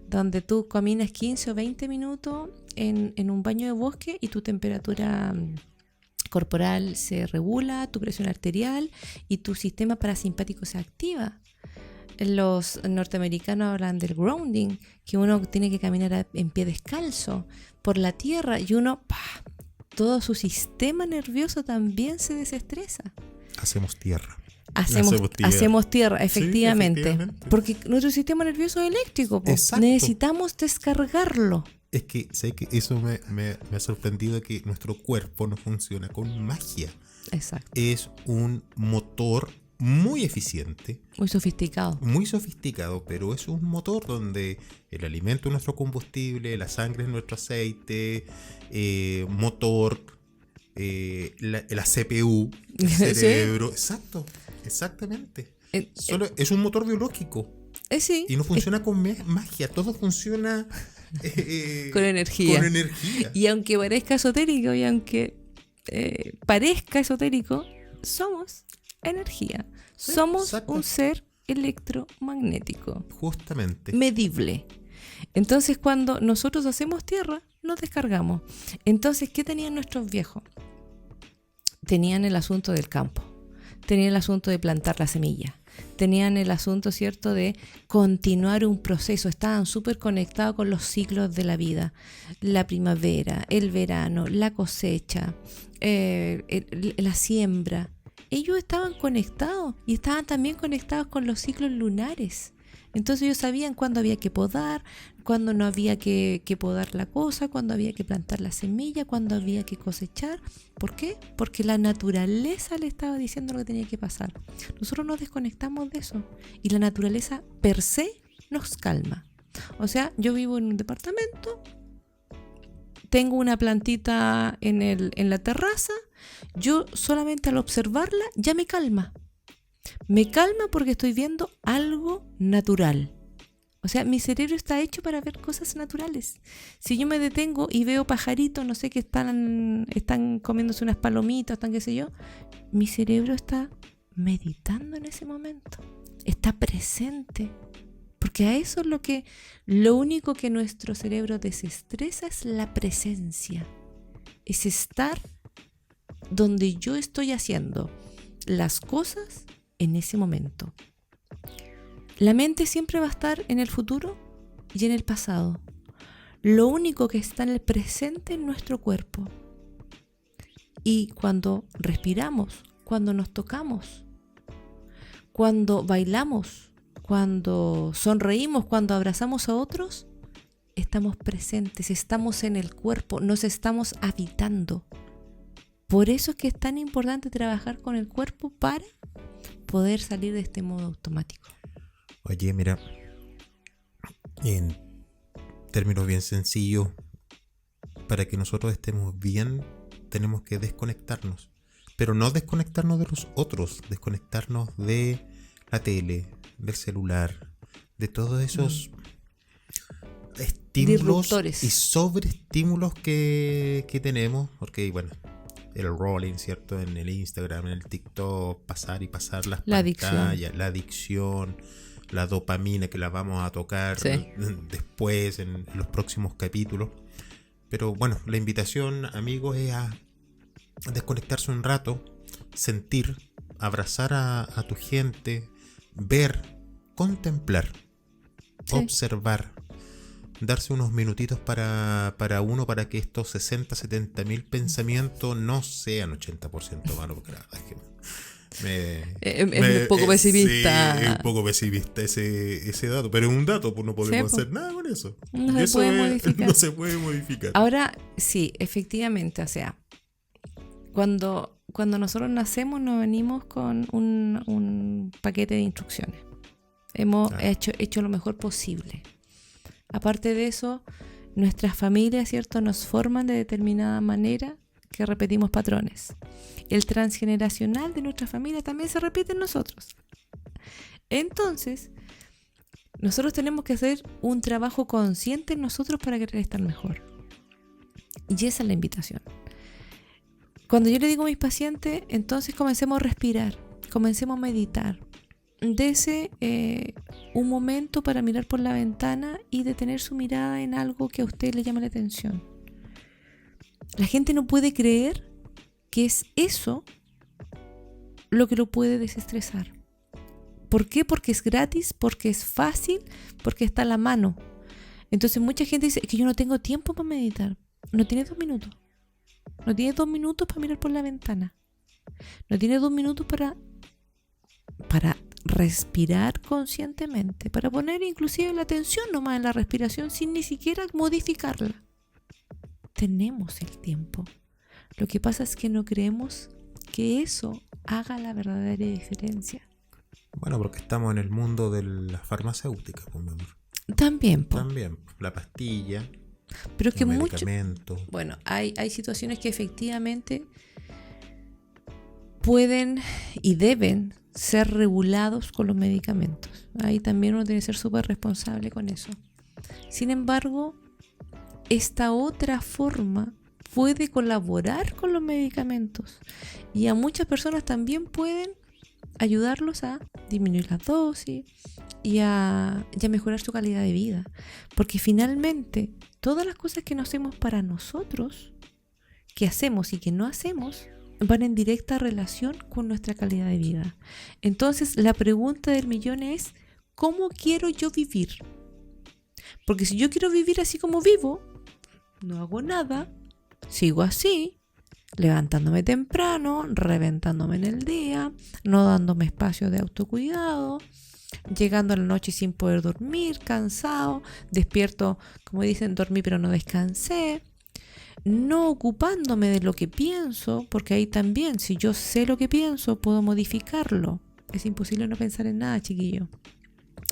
B: donde tú caminas 15 o 20 minutos en un baño de bosque y tu temperatura corporal se regula, tu presión arterial y tu sistema parasimpático se activa. Los norteamericanos hablan del grounding, que uno tiene que caminar en pie descalzo por la tierra y todo su sistema nervioso también se desestresa.
A: Hacemos tierra.
B: Hacemos tierra, efectivamente.
A: Sí, efectivamente.
B: Porque nuestro sistema nervioso es eléctrico. Necesitamos descargarlo.
A: Es que sé que eso me ha sorprendido, que nuestro cuerpo no funciona con magia.
B: Exacto.
A: Es un motor muy eficiente,
B: muy sofisticado,
A: pero es un motor donde el alimento es nuestro combustible, la sangre es nuestro aceite, motor, la CPU, el cerebro. ¿Sí? Exactamente. Es un motor biológico.
B: Sí.
A: Y no funciona con magia, todo funciona
B: con energía. Y aunque parezca esotérico somos energía. Somos un ser electromagnético.
A: Justamente.
B: Medible. Entonces, cuando nosotros hacemos tierra, nos descargamos. Entonces, ¿qué tenían nuestros viejos? Tenían el asunto del campo. Tenían el asunto de plantar la semilla. Tenían el asunto, ¿cierto?, de continuar un proceso. Estaban súper conectados con los ciclos de la vida. La primavera, el verano, la cosecha, la siembra. Ellos estaban conectados y estaban también conectados con los ciclos lunares. Entonces ellos sabían cuándo había que podar, cuándo no había que podar la cosa, cuándo había que plantar la semilla, cuándo había que cosechar. ¿Por qué? Porque la naturaleza le estaba diciendo lo que tenía que pasar. Nosotros nos desconectamos de eso y la naturaleza per se nos calma. O sea, yo vivo en un departamento, tengo una plantita en la terraza, yo solamente al observarla ya me calma. Me calma porque estoy viendo algo natural. O sea, mi cerebro está hecho para ver cosas naturales. Si yo me detengo y veo pajaritos, no sé, que están comiéndose unas palomitas, están qué sé yo, mi cerebro está meditando en ese momento. Está presente. Porque a eso es lo único que nuestro cerebro desestresa es la presencia. Es estar donde yo estoy haciendo las cosas en ese momento. La mente siempre va a estar en el futuro y en el pasado. Lo único que está en el presente es nuestro cuerpo. Y cuando respiramos, cuando nos tocamos, cuando bailamos, cuando sonreímos, cuando abrazamos a otros, estamos presentes, estamos en el cuerpo, nos estamos habitando. Por eso es que es tan importante trabajar con el cuerpo para poder salir de este modo automático.
A: Oye, mira, en términos bien sencillos, para que nosotros estemos bien, tenemos que desconectarnos. Pero no desconectarnos de los otros, desconectarnos de la tele, del celular, de todos esos estímulos
B: disruptores
A: y sobreestímulos que tenemos. Porque, bueno, el rolling, ¿cierto? En el Instagram, en el TikTok, pasar y pasar las pantallas, la adicción, la dopamina, que la vamos a tocar después en los próximos capítulos. Pero bueno, la invitación, amigos, es a desconectarse un rato, sentir, abrazar a tu gente, ver, contemplar, observar, darse unos minutitos para que estos 60, 70 mil pensamientos no sean 80% malos, porque la verdad es que
B: Es un poco pesimista.
A: Sí, es un poco pesimista ese dato, pero es un dato, pues no podemos hacer nada con eso.
B: No se puede modificar.
A: No se puede modificar.
B: Ahora, sí, efectivamente, o sea, cuando nosotros nacemos nos venimos con un paquete de instrucciones. Hemos hecho lo mejor posible. Aparte de eso, nuestras familias, ¿cierto?, nos forman de determinada manera que repetimos patrones. El transgeneracional de nuestra familia también se repite en nosotros. Entonces, nosotros tenemos que hacer un trabajo consciente en nosotros para querer estar mejor. Y esa es la invitación. Cuando yo le digo a mis pacientes, entonces comencemos a respirar, comencemos a meditar. Dese un momento para mirar por la ventana y detener su mirada en algo que a usted le llame la atención. La gente no puede creer que es eso lo que lo puede desestresar. ¿Por qué? Porque es gratis, porque es fácil, porque está a la mano. Entonces mucha gente dice que yo no tengo tiempo para meditar. No tiene 2 minutos. No tiene 2 minutos para mirar por la ventana. No tiene 2 minutos para respirar conscientemente, para poner inclusive la atención nomás en la respiración sin ni siquiera modificarla. Tenemos el tiempo. Lo que pasa es que no creemos que eso haga la verdadera diferencia.
A: Bueno, porque estamos en el mundo de las farmacéuticas, pues, mi amor.
B: También,
A: la pastilla,
B: pero es que
A: medicamento.
B: Bueno, hay situaciones que efectivamente pueden y deben ser regulados con los medicamentos. Ahí también uno tiene que ser súper responsable con eso. Sin embargo, esta otra forma puede colaborar con los medicamentos y a muchas personas también pueden ayudarlos a disminuir la dosis y a mejorar su calidad de vida. Porque finalmente, todas las cosas que no hacemos para nosotros, que hacemos y que no hacemos, van en directa relación con nuestra calidad de vida. Entonces, la pregunta del millón es, ¿cómo quiero yo vivir? Porque si yo quiero vivir así como vivo, no hago nada, sigo así, levantándome temprano, reventándome en el día, no dándome espacio de autocuidado, llegando a la noche sin poder dormir, cansado, despierto, como dicen, dormí pero no descansé, no ocupándome de lo que pienso, porque ahí también, si yo sé lo que pienso, puedo modificarlo. Es imposible no pensar en nada, chiquillo.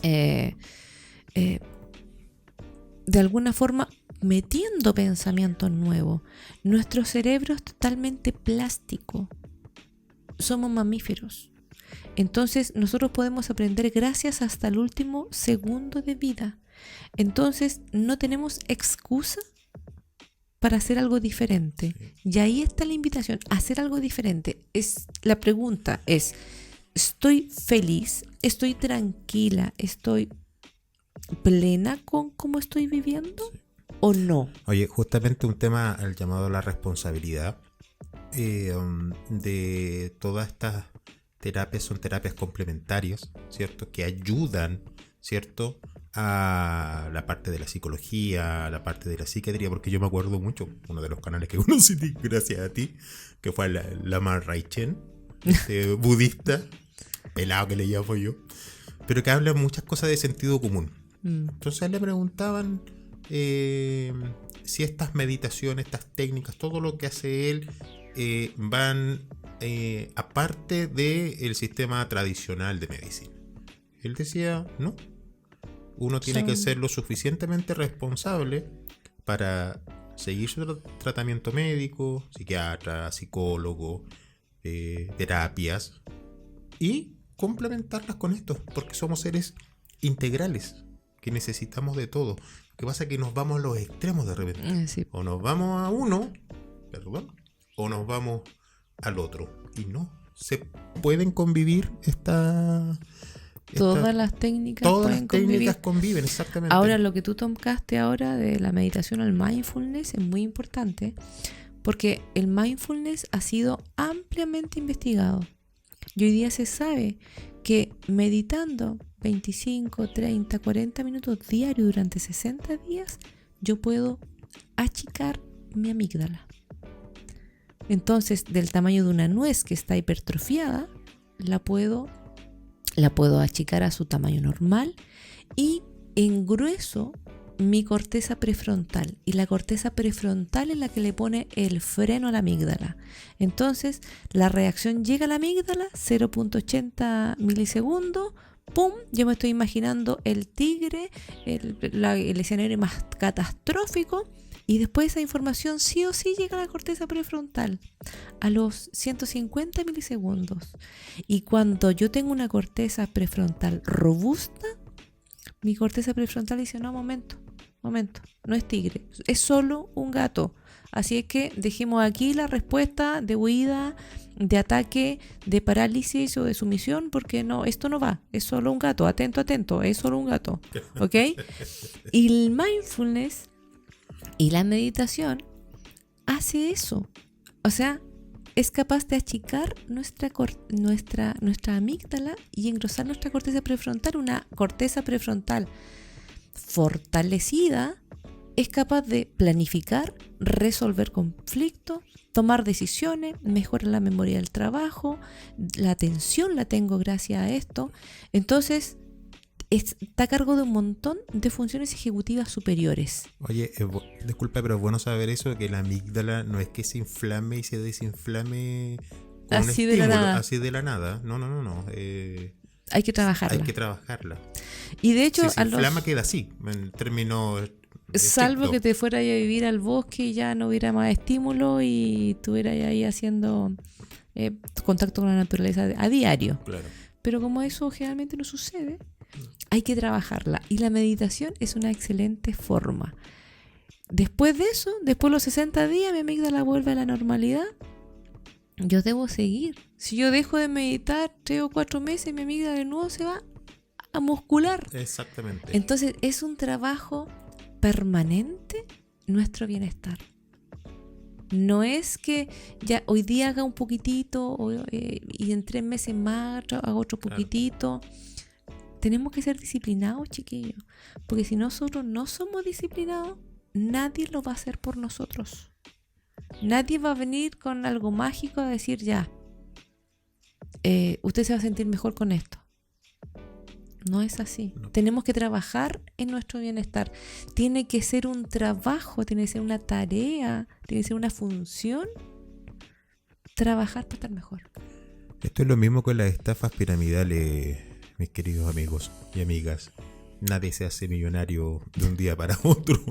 B: De alguna forma, metiendo pensamientos nuevos. Nuestro cerebro es totalmente plástico. Somos mamíferos. Entonces, nosotros podemos aprender gracias hasta el último segundo de vida. Entonces, no tenemos excusa para hacer algo diferente. Y ahí está la invitación, hacer algo diferente. La pregunta es, ¿estoy feliz? ¿Estoy tranquila? ¿Estoy plena con cómo estoy viviendo? ¿O no?
A: Oye, justamente un tema al llamado a la responsabilidad de todas estas terapias, son terapias complementarias, ¿cierto? Que ayudan, ¿cierto?, a la parte de la psicología, a la parte de la psiquiatría, porque yo me acuerdo mucho, uno de los canales que conocí gracias a ti, que fue Lama Rinchen, budista, pelado que le llamo yo, pero que habla muchas cosas de sentido común. Entonces le preguntaban si estas meditaciones, estas técnicas, todo lo que hace él, van aparte del sistema tradicional de medicina. Él decía, no. Uno tiene que ser lo suficientemente responsable para seguir su tratamiento médico, psiquiatra, psicólogo, terapias, y complementarlas con esto, porque somos seres integrales que necesitamos de todo. Lo que pasa es que nos vamos a los extremos de repente.
B: Sí.
A: O nos vamos a uno, o nos vamos al otro. Y no, se pueden convivir
B: todas las técnicas
A: conviven, exactamente.
B: Ahora, lo que tú tocaste ahora de la meditación al mindfulness es muy importante, porque el mindfulness ha sido ampliamente investigado. Y hoy día se sabe que meditando 25, 30, 40 minutos diarios durante 60 días, yo puedo achicar mi amígdala. Entonces, del tamaño de una nuez que está hipertrofiada, la puedo achicar a su tamaño normal y engrueso mi corteza prefrontal. Y la corteza prefrontal es la que le pone el freno a la amígdala. Entonces, la reacción llega a la amígdala, 0.80 milisegundos, ¡pum! Yo me estoy imaginando el tigre, el escenario más catastrófico, y después esa información sí o sí llega a la corteza prefrontal a los 150 milisegundos. Y cuando yo tengo una corteza prefrontal robusta, mi corteza prefrontal dice, no, momento, no es tigre, es solo un gato. Así es que dejemos aquí la respuesta de huida, de ataque, de parálisis o de sumisión, porque no, esto no va, es solo un gato, atento, es solo un gato, ¿ok? Y el mindfulness y la meditación hace eso, o sea, es capaz de achicar nuestra amígdala y engrosar nuestra corteza prefrontal. Una corteza prefrontal fortalecida es capaz de planificar, resolver conflictos, tomar decisiones, mejorar la memoria del trabajo, la atención la tengo gracias a esto. Entonces, está a cargo de un montón de funciones ejecutivas superiores.
A: Oye, disculpa, pero es bueno saber eso, que la amígdala no es que se inflame y se desinflame con
B: así
A: un
B: de la
A: estímulo,
B: nada.
A: así de la nada. No.
B: Hay que trabajarla.
A: Hay que trabajarla.
B: Y de hecho,
A: si se inflama queda así, en términos
B: salvo
A: estrictos.
B: que te fueras a vivir al bosque y ya no hubiera más estímulo y estuvieras ahí haciendo contacto con la naturaleza a diario.
A: Claro.
B: Pero como eso generalmente no sucede, hay que trabajarla. Y la meditación es una excelente forma. Después de eso, después de los 60 días, mi amígdala vuelve a la normalidad. Yo debo seguir. Si yo dejo de meditar 3 o 4 meses, mi amígdala de nuevo se va a muscular.
A: Exactamente.
B: Entonces es un trabajo permanente nuestro bienestar. No es que ya hoy día haga un poquitito y en 3 meses más haga otro poquitito. Claro. Tenemos que ser disciplinados, chiquillos, porque si nosotros no somos disciplinados, nadie lo va a hacer por nosotros. Nadie va a venir con algo mágico a decir ya, usted se va a sentir mejor con esto. No es así. No. Tenemos que trabajar en nuestro bienestar. Tiene que ser un trabajo, tiene que ser una tarea, tiene que ser una función. Trabajar para estar mejor.
A: Esto es lo mismo con las estafas piramidales, mis queridos amigos y amigas. Nadie se hace millonario de un día para otro.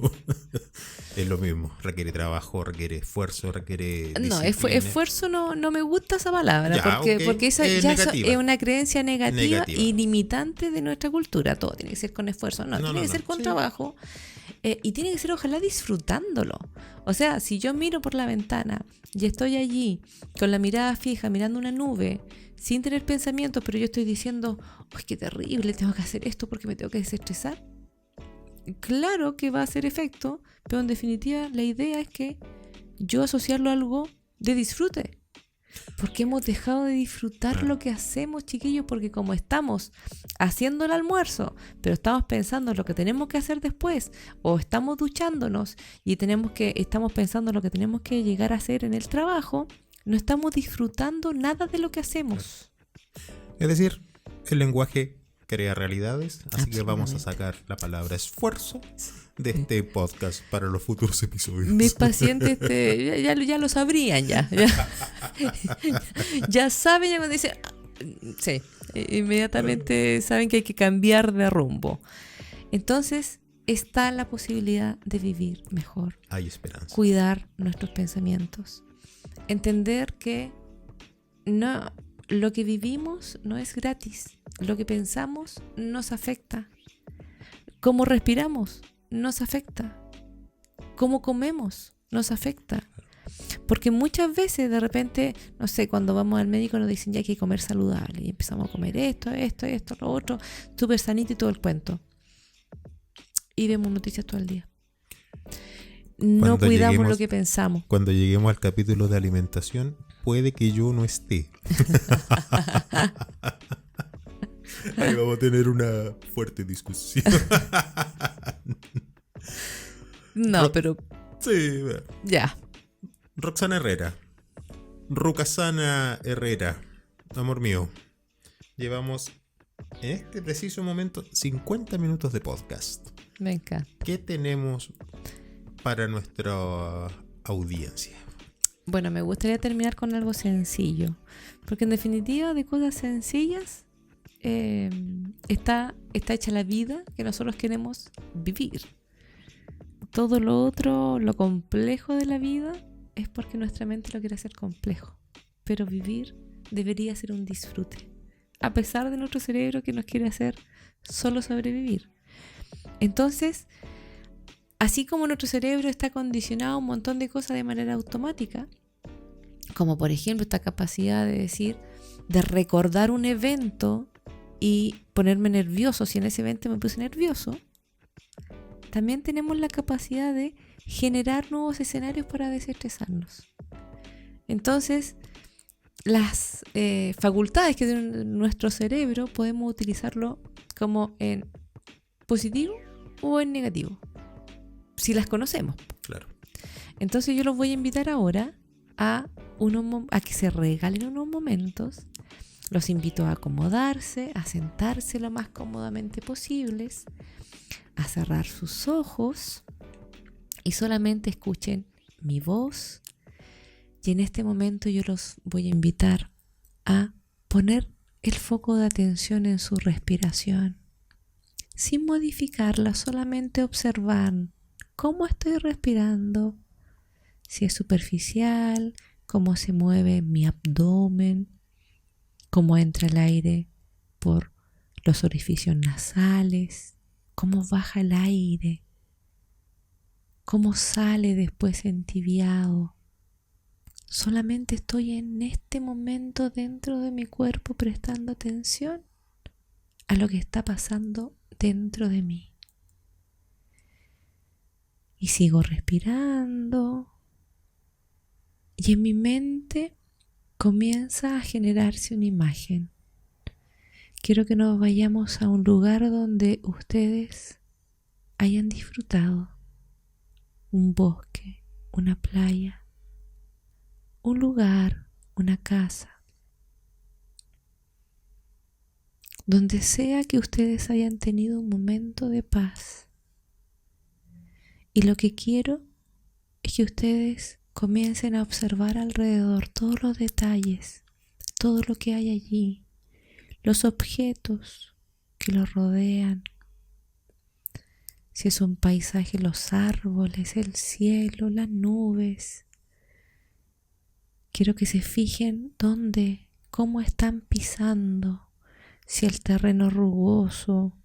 A: Es lo mismo. Requiere trabajo, requiere esfuerzo, requiere disciplina.
B: No, esfuerzo no me gusta esa palabra.
A: Ya,
B: porque esa ya es una creencia negativa y
A: negativa.
B: limitante de nuestra cultura. Todo tiene que ser con esfuerzo. No, tiene que ser con trabajo. Y tiene que ser, ojalá, disfrutándolo. O sea, si yo miro por la ventana y estoy allí con la mirada fija, mirando una nube, sin tener pensamientos, pero yo estoy diciendo, ¡ay, qué terrible! Tengo que hacer esto porque me tengo que desestresar. Claro que va a hacer efecto, pero en definitiva la idea es que yo asociarlo a algo de disfrute. Porque hemos dejado de disfrutar lo que hacemos, chiquillos, porque como estamos haciendo el almuerzo, pero estamos pensando en lo que tenemos que hacer después, o estamos duchándonos y estamos pensando en lo que tenemos que llegar a hacer en el trabajo, no estamos disfrutando nada de lo que hacemos.
A: Es decir, el lenguaje crea realidades, así que vamos a sacar la palabra esfuerzo de este podcast para los futuros episodios.
B: Mis pacientes ya lo sabrían ya saben, ya cuando dicen sí, inmediatamente saben que hay que cambiar de rumbo. Entonces está la posibilidad de vivir mejor.
A: Hay esperanza.
B: Cuidar nuestros pensamientos. Entender que no, lo que vivimos no es gratis. Lo que pensamos nos afecta. Cómo respiramos nos afecta. Cómo comemos nos afecta. Porque muchas veces de repente, no sé, cuando vamos al médico nos dicen ya que hay que comer saludable y empezamos a comer esto, lo otro, súper sanito y todo el cuento. Y vemos noticias todo el día. No cuidamos lo que pensamos.
A: Cuando lleguemos al capítulo de alimentación, puede que yo no esté. Ahí vamos a tener una fuerte discusión.
B: No, pero...
A: Sí,
B: ya.
A: Roxana Herrera. Rucasana Herrera. Amor mío, Llevamos en este preciso momento 50 minutos de podcast.
B: Me encanta.
A: ¿Qué tenemos para nuestra audiencia?
B: Bueno, me gustaría terminar con algo sencillo, porque en definitiva de cosas sencillas está hecha la vida que nosotros queremos vivir. Todo lo otro, lo complejo de la vida, es porque nuestra mente lo quiere hacer complejo. Pero vivir debería ser un disfrute, a pesar de nuestro cerebro que nos quiere hacer solo sobrevivir. Entonces, así como nuestro cerebro está condicionado a un montón de cosas de manera automática, como por ejemplo esta capacidad de decir, de recordar un evento y ponerme nervioso si en ese evento me puse nervioso, también tenemos la capacidad de generar nuevos escenarios para desestresarnos. Entonces, las facultades que tiene nuestro cerebro podemos utilizarlo como en positivo o en negativo, si las conocemos.
A: Claro.
B: Entonces yo los voy a invitar ahora a que se regalen unos momentos. Los invito a acomodarse, a sentarse lo más cómodamente posibles, a cerrar sus ojos y solamente escuchen mi voz. Y en este momento yo los voy a invitar a poner el foco de atención en su respiración, sin modificarla, solamente observar cómo estoy respirando, si es superficial, cómo se mueve mi abdomen, cómo entra el aire por los orificios nasales, cómo baja el aire, cómo sale después entibiado. Solamente estoy en este momento dentro de mi cuerpo prestando atención a lo que está pasando dentro de mí. Y sigo respirando. Y en mi mente comienza a generarse una imagen. Quiero que nos vayamos a un lugar donde ustedes hayan disfrutado. Un bosque, una playa, un lugar, una casa. Donde sea que ustedes hayan tenido un momento de paz. Y lo que quiero es que ustedes comiencen a observar alrededor todos los detalles, todo lo que hay allí, los objetos que los rodean. Si es un paisaje, los árboles, el cielo, las nubes. Quiero que se fijen dónde, cómo están pisando, si el terreno es rugoso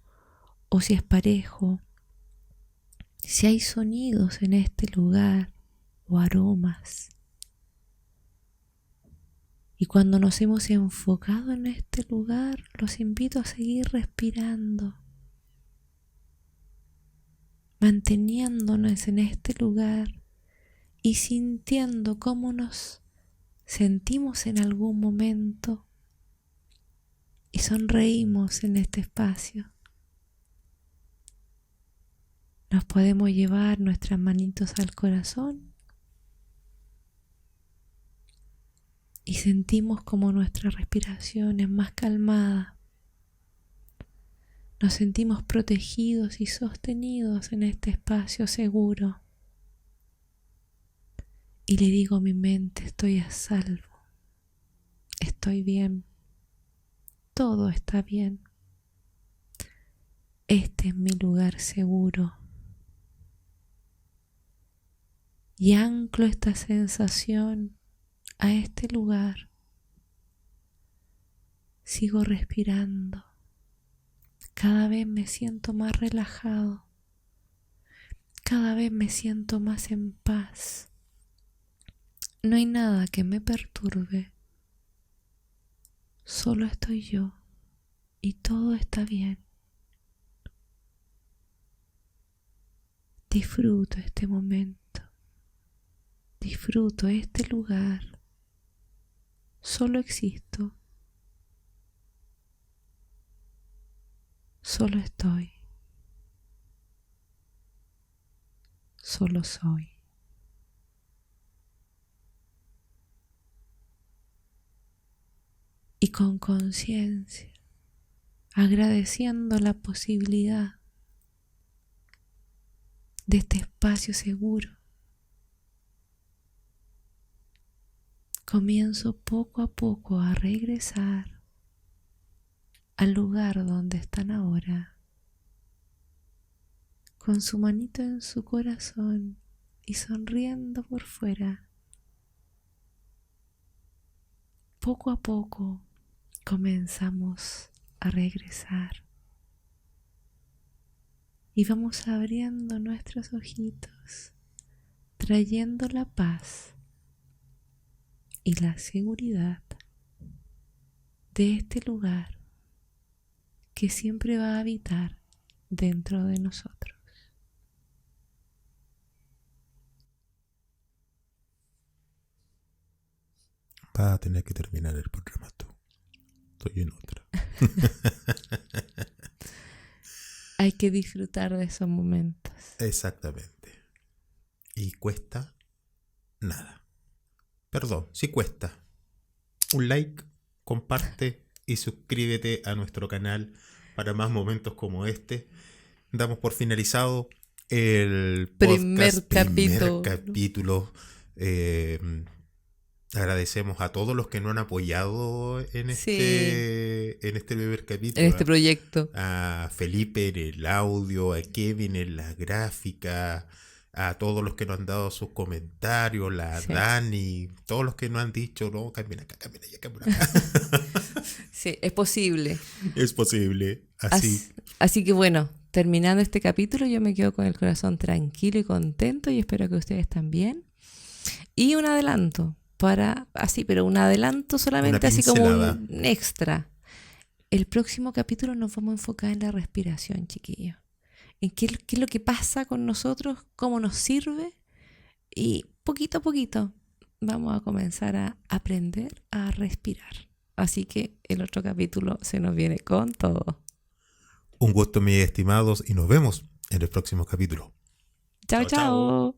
B: o si es parejo, si hay sonidos en este lugar o aromas. Y cuando nos hemos enfocado en este lugar, los invito a seguir respirando, manteniéndonos en este lugar y sintiendo cómo nos sentimos en algún momento y sonreímos en este espacio. Nos podemos llevar nuestras manitos al corazón y sentimos como nuestra respiración es más calmada. Nos sentimos protegidos y sostenidos en este espacio seguro. Y le digo a mi mente, estoy a salvo, estoy bien, todo está bien. Este es mi lugar seguro. Y anclo esta sensación a este lugar. Sigo respirando. Cada vez me siento más relajado. Cada vez me siento más en paz. No hay nada que me perturbe. Solo estoy yo y todo está bien. Disfruto este momento. Disfruto este lugar. Solo existo. Solo estoy. Solo soy. Y con conciencia agradeciendo la posibilidad de este espacio seguro. Comienzo poco a poco a regresar al lugar donde están ahora, con su manito en su corazón y sonriendo por fuera. Poco a poco comenzamos a regresar y vamos abriendo nuestros ojitos, trayendo la paz y la seguridad de este lugar que siempre va a habitar dentro de nosotros.
A: Vas a tener que terminar el programa tú. Estoy en otra.
B: Hay que disfrutar de esos momentos.
A: Exactamente. Y cuesta nada. Perdón, sí cuesta. Un like, comparte y suscríbete a nuestro canal para más momentos como este. Damos por finalizado el
B: Primer
A: capítulo. Agradecemos a todos los que nos han apoyado en este primer capítulo.
B: En este proyecto.
A: A Felipe en el audio, a Kevin en la gráfica, a todos los que nos han dado sus comentarios, la Dani, todos los que nos han dicho, no, cambien acá, cambien allá, cambien acá.
B: Sí, es posible.
A: Es posible,
B: Así que bueno, terminando este capítulo, yo me quedo con el corazón tranquilo y contento y espero que ustedes también. Y un adelanto, pero un adelanto solamente así como un extra. El próximo capítulo nos vamos a enfocar en la respiración, chiquillos. En qué es lo que pasa con nosotros, cómo nos sirve y poquito a poquito vamos a comenzar a aprender a respirar. Así que el otro capítulo se nos viene con todo.
A: Un gusto, mis estimados, y nos vemos en el próximo capítulo.
B: Chao, chao.